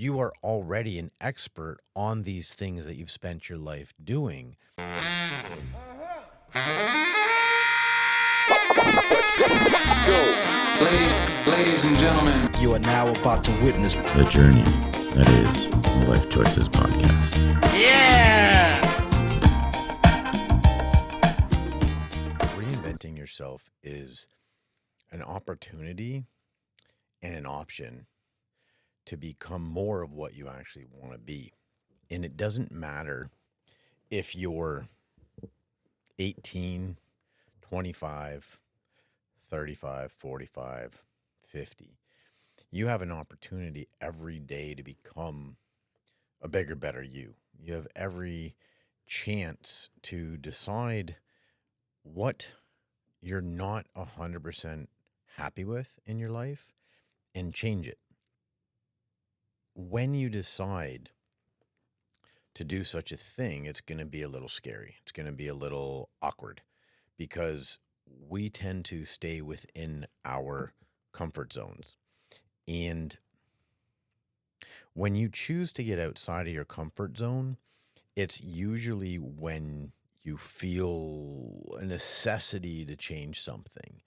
you are already an expert on these things that you've spent your life doing. Ladies and gentlemen, you are now about to witness the journey that is the Lyfe Choyces podcast. Reinventing yourself is an opportunity and an option to become more of what you actually want to be. And it doesn't matter if you're 18, 25, 35, 45, 50. You have an opportunity every day to become a bigger, better you. You have every chance to decide what you're not 100% happy with in your life and change it. When you decide to do such a thing, it's going to be a little scary. It's going to be a little awkward because we tend to stay within our comfort zones. And when you choose to get outside of your comfort zone, it's usually when you feel a necessity to change something.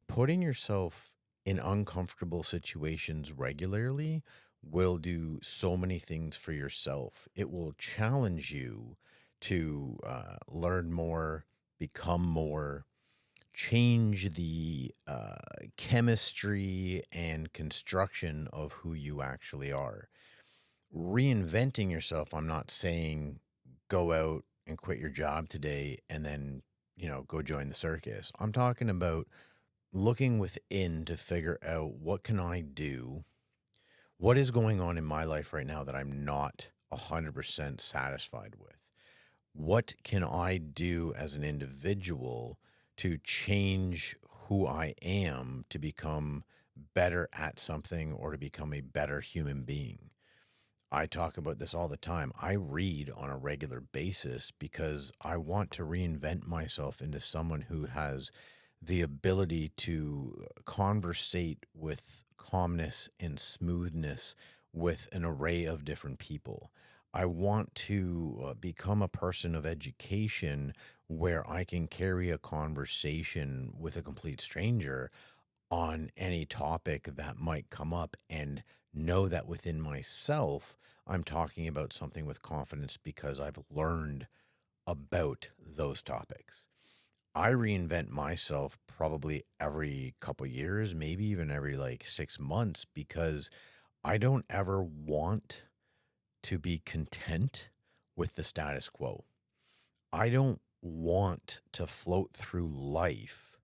Putting yourself in uncomfortable situations regularly will do so many things for yourself. It will challenge you to learn more, become more, change the chemistry and construction of who you actually are. Reinventing yourself, I'm not saying go out and quit your job today and then, go join the circus. I'm talking about looking within to figure out what can I do? What is going on in my life right now that I'm not 100% satisfied with? What can I do as an individual to change who I am to become better at something or to become a better human being? I talk about this all the time. I read on a regular basis because I want to reinvent myself into someone who has the ability to conversate with calmness and smoothness with an array of different people. I want to become a person of education where I can carry a conversation with a complete stranger on any topic that might come up and know that within myself, I'm talking about something with confidence because I've learned about those topics. I reinvent myself probably every couple years, maybe even every 6 months, because I don't ever want to be content with the status quo. I don't want to float through life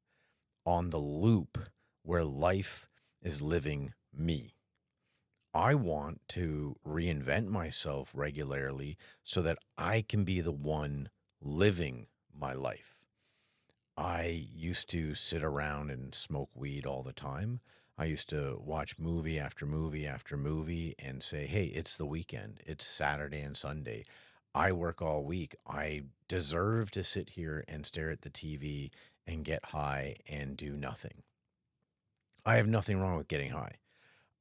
on the loop where life is living me. I want to reinvent myself regularly so that I can be the one living my life. I used to sit around and smoke weed all the time. I used to watch movie after movie after movie and say, hey, it's the weekend. It's Saturday and Sunday. I work all week. I deserve to sit here and stare at the TV and get high and do nothing. I have nothing wrong with getting high.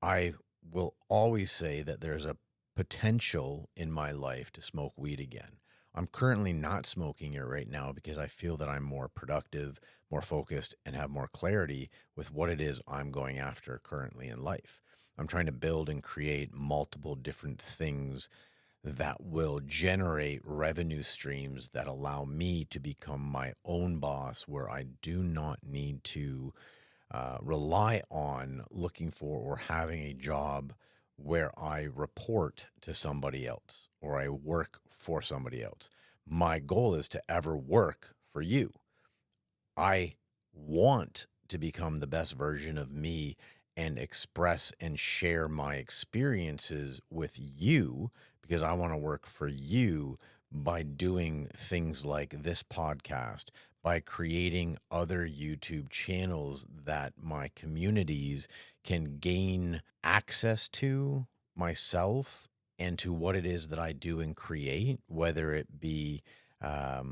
I will always say that there's a potential in my life to smoke weed again. I'm currently not smoking it right now because I feel that I'm more productive, more focused, and have more clarity with what it is I'm going after currently in life. I'm trying to build and create multiple different things that will generate revenue streams that allow me to become my own boss, where I do not need to rely on looking for or having a job where I report to somebody else or I work for somebody else. My goal is to ever work for you. I want to become the best version of me and express and share my experiences with you because I want to work for you by doing things like this podcast, by creating other YouTube channels that my communities can gain access to myself and to what it is that I do and create, whether it be a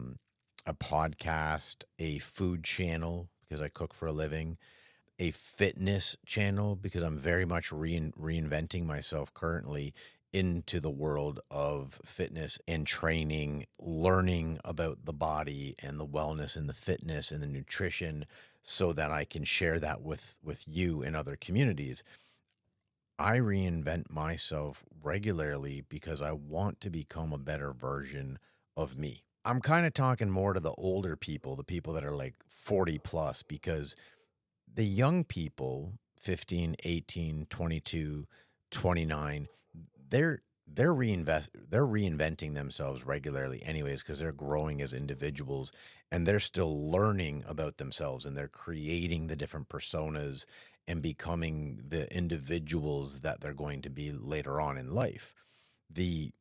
podcast, a food channel, because I cook for a living, a fitness channel because I'm very much reinventing myself currently into the world of fitness and training, learning about the body and the wellness and the fitness and the nutrition so that I can share that with you and other communities. I reinvent myself regularly because I want to become a better version of me. I'm kind of talking more to the older people, the people that are like 40 plus, because the young people, 15, 18, 22, 29, they're reinventing themselves regularly anyways because they're growing as individuals and they're still learning about themselves and they're creating the different personas and becoming the individuals that they're going to be later on in life. The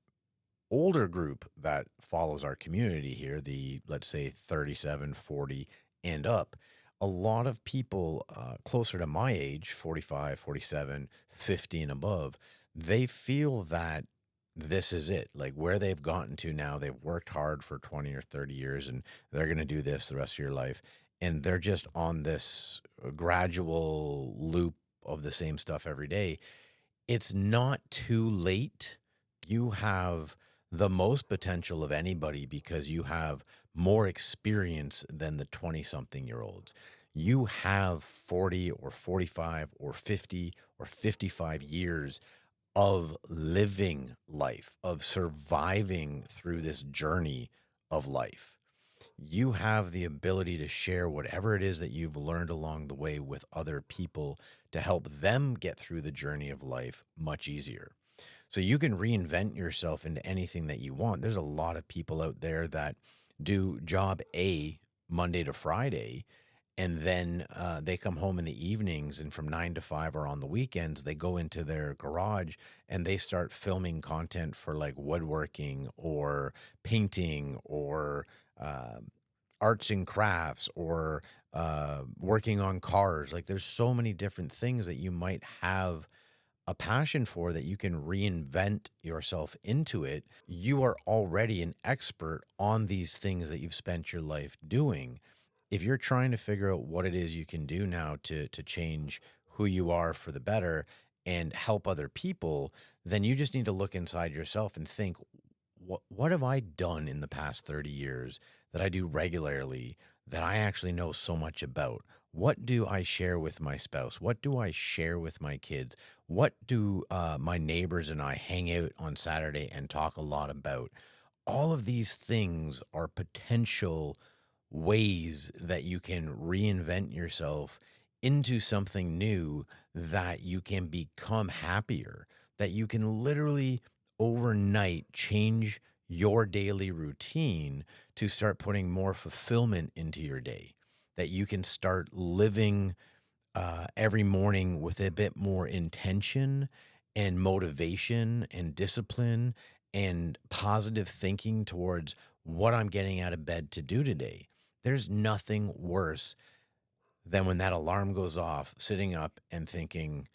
older group that follows our community here, the let's say 37, 40 and up, a lot of people closer to my age, 45, 47, 50 and above, they feel that this is it. Like where they've gotten to now, they've worked hard for 20 or 30 years and they're going to do this the rest of your life. And they're just on this gradual loop of the same stuff every day. It's not too late. You have the most potential of anybody because you have more experience than the 20 something year olds. You have 40 or 45 or 50 or 55 years of living life, of surviving through this journey of life. You have the ability to share whatever it is that you've learned along the way with other people to help them get through the journey of life much easier. So you can reinvent yourself into anything that you want. There's a lot of people out there that do job A Monday to Friday, and then they come home in the evenings, and from 9 to 5 or on the weekends, they go into their garage and they start filming content for like woodworking or painting or uh, arts and crafts or working on cars. Like there's so many different things that you might have a passion for that you can reinvent yourself into it. You are already an expert on these things that you've spent your life doing. If you're trying to figure out what it is you can do now to change who you are for the better and help other people, then you just need to look inside yourself and think, what have I done in the past 30 years that I do regularly that I actually know so much about? What do I share with my spouse? What do I share with my kids? What do my neighbors and I hang out on Saturday and talk a lot about? All of these things are potential ways that you can reinvent yourself into something new, that you can become happier, that you can literally overnight change your daily routine to start putting more fulfillment into your day, that you can start living every morning with a bit more intention and motivation and discipline and positive thinking towards what I'm getting out of bed to do today. There's nothing worse than when that alarm goes off, sitting up and thinking,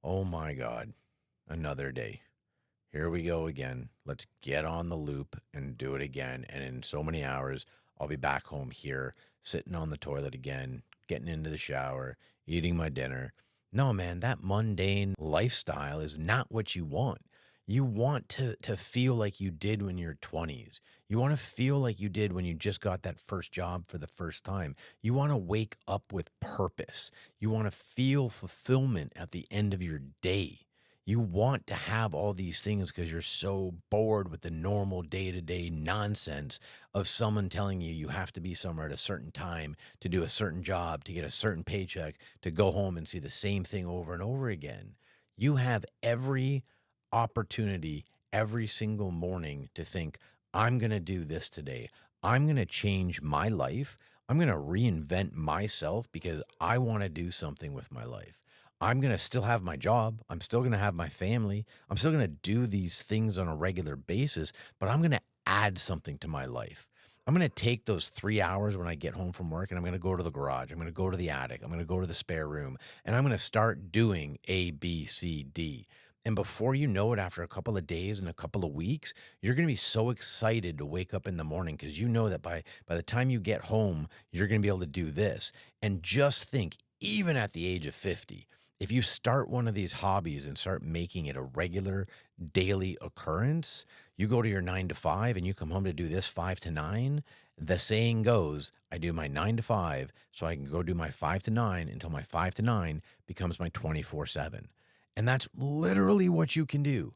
oh my God, another day. Here we go again. Let's get on the loop and do it again. And in so many hours, I'll be back home here, sitting on the toilet again, getting into the shower, eating my dinner. No, man, that mundane lifestyle is not what you want. You want to feel like you did when you're 20s. You want to feel like you did when you just got that first job for the first time. You want to wake up with purpose. You want to feel fulfillment at the end of your day. You want to have all these things because you're so bored with the normal day-to-day nonsense of someone telling you have to be somewhere at a certain time to do a certain job, to get a certain paycheck, to go home and see the same thing over and over again. You have every opportunity every single morning to think, I'm going to do this today. I'm going to change my life. I'm going to reinvent myself because I want to do something with my life. I'm going to still have my job. I'm still going to have my family. I'm still going to do these things on a regular basis, but I'm going to add something to my life. I'm going to take those 3 hours when I get home from work and I'm going to go to the garage. I'm going to go to the attic. I'm going to go to the spare room and I'm going to start doing A, B, C, D. And before you know it, after a couple of days and a couple of weeks, you're going to be so excited to wake up in the morning because you know that by the time you get home, you're going to be able to do this. And just think, even at the age of 50. If you start one of these hobbies and start making it a regular daily occurrence, you go to your 9 to 5 and you come home to do this 5 to 9. The saying goes, I do my 9 to 5 so I can go do my 5 to 9 until my 5 to 9 becomes my 24/7. And that's literally what you can do.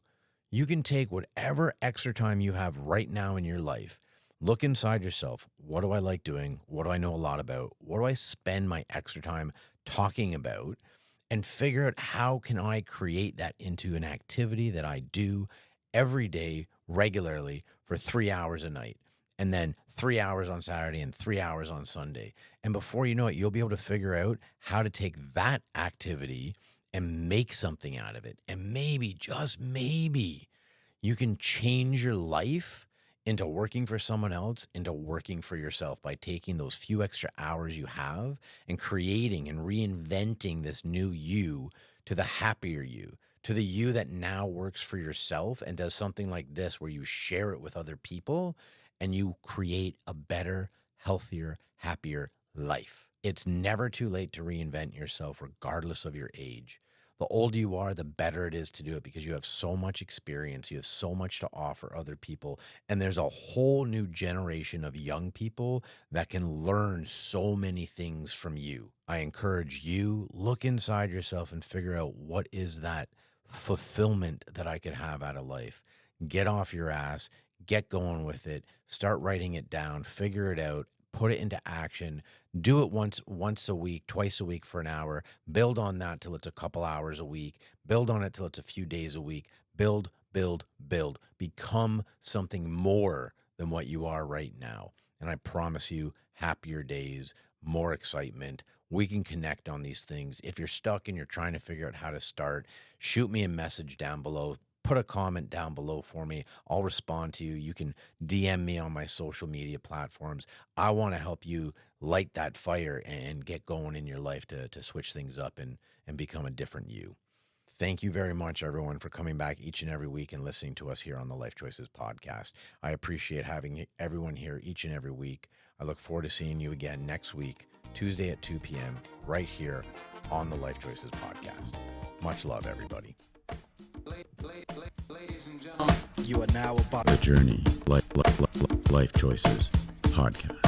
You can take whatever extra time you have right now in your life, look inside yourself. What do I like doing? What do I know a lot about? What do I spend my extra time talking about? And figure out, how can I create that into an activity that I do every day regularly for 3 hours a night, and then 3 hours on Saturday and 3 hours on Sunday. And before you know it, you'll be able to figure out how to take that activity and make something out of it. And maybe, just maybe, you can change your life into working for someone else, into working for yourself, by taking those few extra hours you have and creating and reinventing this new you, to the happier you, to the you that now works for yourself and does something like this where you share it with other people and you create a better, healthier, happier life. It's never too late to reinvent yourself, regardless of your age. The older you are, the better it is to do it, because you have so much experience. You have so much to offer other people. And there's a whole new generation of young people that can learn so many things from you. I encourage you, look inside yourself and figure out, what is that fulfillment that I could have out of life? Get off your ass, get going with it, start writing it down, figure it out, put it into action. Do it once a week, twice a week for an hour. Build on that till it's a couple hours a week. Build on it till it's a few days a week. Build, build, build. Become something more than what you are right now. And I promise you, happier days, more excitement. We can connect on these things. If you're stuck and you're trying to figure out how to start, shoot me a message down below. Put a comment down below for me. I'll respond to you. You can DM me on my social media platforms. I want to help you light that fire and get going in your life to switch things up and become a different you. Thank you very much, everyone, for coming back each and every week and listening to us here on the Lyfe Choyces podcast. I appreciate having everyone here each and every week. I look forward to seeing you again next week, Tuesday at 2 p.m., right here on the Lyfe Choyces podcast. Much love, everybody. Ladies and gentlemen. You are now about The Journey, Life Choices podcast.